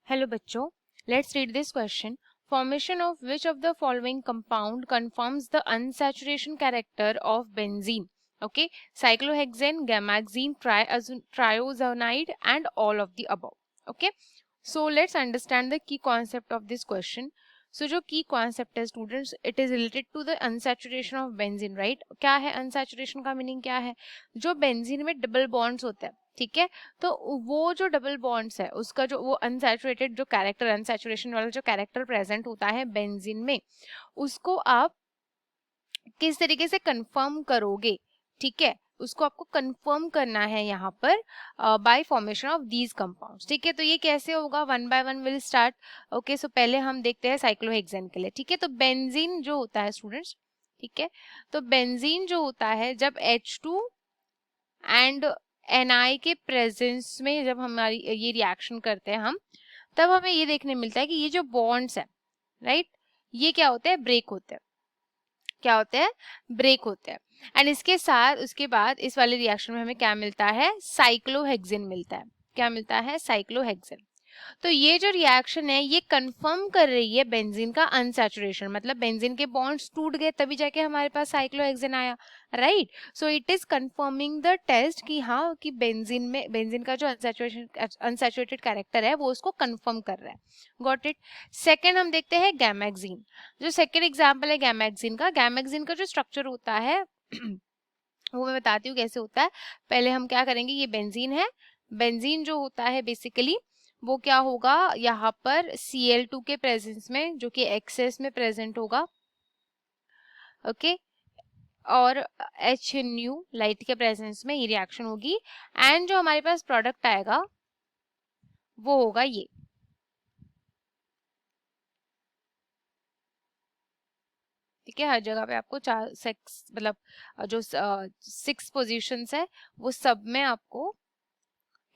Hello बच्चों, let's read this question. Formation of which of the following compound confirms the unsaturation character of benzene? Okay, cyclohexane, gammaxine, triazonide, and all of the above. Okay, so let's understand the key concept of this question. So जो key concept है students, it is related to the unsaturation of benzene, right? क्या है unsaturation का meaning क्या है? जो benzene में double bonds होते हैं, ठीक है, तो वो जो डबल बॉन्ड्स है उसका जो वो अनसैचुरेटेड जो कैरेक्टर अनसैचुरेशन वाला जो कैरेक्टर प्रेजेंट होता है बेंजीन में, उसको आप किस तरीके से कंफर्म करोगे, ठीक है, उसको आपको कंफर्म करना है यहाँ पर by formation of these compounds. ठीक है, तो ये कैसे होगा, one by one will start. Okay, so पहले हम देखते हैं साइक्लोहेक्सेन के लिए. ठीक है, तो बेंजीन जो होता है स्टूडेंट्स, ठीक है, तो बेंजीन जो होता है जब H2 एंड Ni के प्रेजेंस में जब हमारी ये रिएक्शन करते हैं हम, तब हमें ये देखने मिलता है कि ये जो बॉन्ड्स है, राइट, ये क्या होते हैं, ब्रेक होते हैं. क्या होते हैं, ब्रेक होते हैं. एंड इसके साथ उसके बाद इस वाले रिएक्शन में हमें क्या मिलता है, साइक्लोहेक्सेन मिलता है. क्या मिलता है, साइक्लोहेक्सेन. तो ये जो रिएक्शन है ये कंफर्म कर रही है बेंजीन का अनसैचुरेशन, मतलब बेंजीन के बॉन्ड्स टूट गए तभी जाके हमारे पास साइक्लोहेक्सेन आया, right. So it is confirming the test कि हाँ, कि बेंजीन का जो अनसैचुरेटेड कैरेक्टर है वो उसको कंफर्म कर रहा है. Got it. सेकेंड हम देखते हैं गैमेक्सीन. जो सेकेंड एग्जाम्पल है गैमेक्सीन का जो स्ट्रक्चर होता है वो मैं बताती हूँ कैसे होता है. पहले हम क्या करेंगे, ये बेंजीन है. बेंजीन जो होता है बेसिकली वो क्या होगा, यहाँ पर Cl2 के प्रेजेंस में, जो कि एक्सेस में प्रेजेंट होगा, ओके, और HNu लाइट के प्रेजेंस में ये रिएक्शन होगी. एंड जो हमारे पास प्रोडक्ट आएगा वो होगा ये. ठीक है, हर जगह पे आपको 4 6 मतलब जो 6 पोजीशंस है वो सब में आपको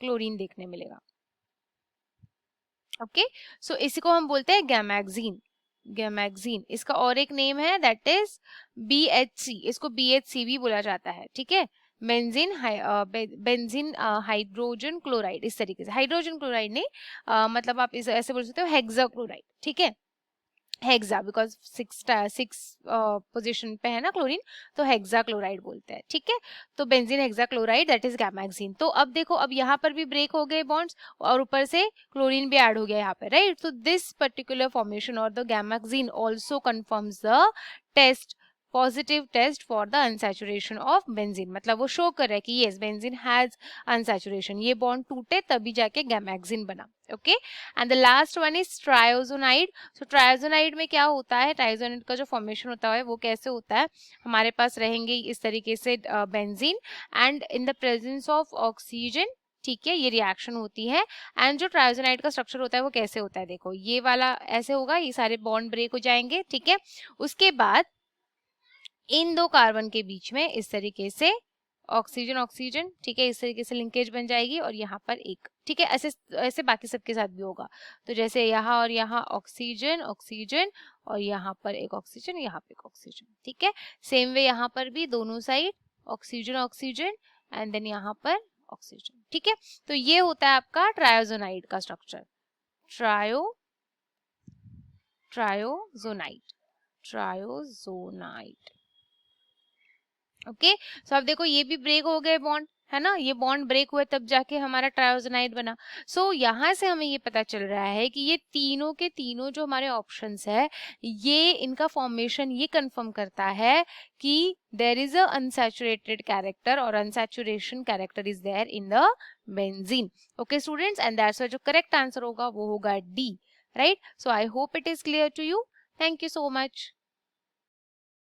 क्लोरीन देखने मिलेगा. ओके, सो इसी को हम बोलते हैं गैमेक्सीन. गैमेक्सीन इसका और एक नेम है, दैट इज BHC. इसको BHC भी बोला जाता है. ठीक है, बेंजीन हाइड्रोजन क्लोराइड. इस तरीके से हाइड्रोजन क्लोराइड नहीं, मतलब आप इसे ऐसे बोल सकते हो हेक्सा क्लोराइड. ठीक है, हेक्सा बिकॉज 6 पोजीशन पे है ना क्लोरीन, तो हेक्सा क्लोराइड बोलते हैं. ठीक है, तो benzene hexa chloride, that is Gammexane. तो अब देखो, अब यहाँ पर भी ब्रेक हो गए बॉन्ड्स और ऊपर से क्लोरीन भी ऐड हो गया यहाँ पे, राइट. तो दिस पर्टिकुलर फॉर्मेशन और the gammexane also confirms the test, positive test for the unsaturation of benzene. मतलब वो शो कर रहा है कि यस, बेंजीन हैज अनसैचुरेशन, ये बॉन्ड टूटे तभी जाके गैमेक्सीन बना. Okay, and the last one is triozonide. So triozonide में क्या होता है, ट्रायोजोनाइड का जो फॉर्मेशन होता है वो कैसे होता है, हमारे पास रहेंगे इस तरीके से benzene and in the presence of oxygen. ठीक है, ये रिएक्शन होती है. एंड जो ट्रायोजोनाइड का स्ट्रक्चर होता है वो कैसे होता है, देखो ये वाला ऐसे होगा, ये सारे बॉन्ड ब्रेक हो जाएंगे. ठीक है, उसके बाद इन दो कार्बन के बीच में इस तरीके से ऑक्सीजन ऑक्सीजन, ठीक है, इस तरीके से लिंकेज बन जाएगी और यहाँ पर एक. ठीक है, ऐसे ऐसे बाकी सबके साथ भी होगा. तो जैसे यहाँ और यहाँ ऑक्सीजन ऑक्सीजन और यहाँ पर एक ऑक्सीजन, यहाँ पे एक ऑक्सीजन. ठीक है, सेम वे यहाँ पर भी दोनों side oxygen oxygen and then यहाँ पर ऑक्सीजन. ठीक है, तो ये होता है आपका ट्रायोजोनाइड का स्ट्रक्चर. ट्रायोजोनाइड. ओके, सो अब देखो ये भी ब्रेक हो गए बॉन्ड, है ना, ये बॉन्ड ब्रेक हुए तब जाके हमारा ट्रायोजोनाइड बना. सो यहाँ से हमें ये पता चल रहा है कि ये तीनों के तीनों जो हमारे ऑप्शंस है, ये इनका फॉर्मेशन ये कंफर्म करता है कि there is a unsaturated character और unsaturation character is there in the benzene. Okay students, and that's why जो करेक्ट आंसर होगा वो होगा D, right. So I hope it is clear to you. Thank you so much.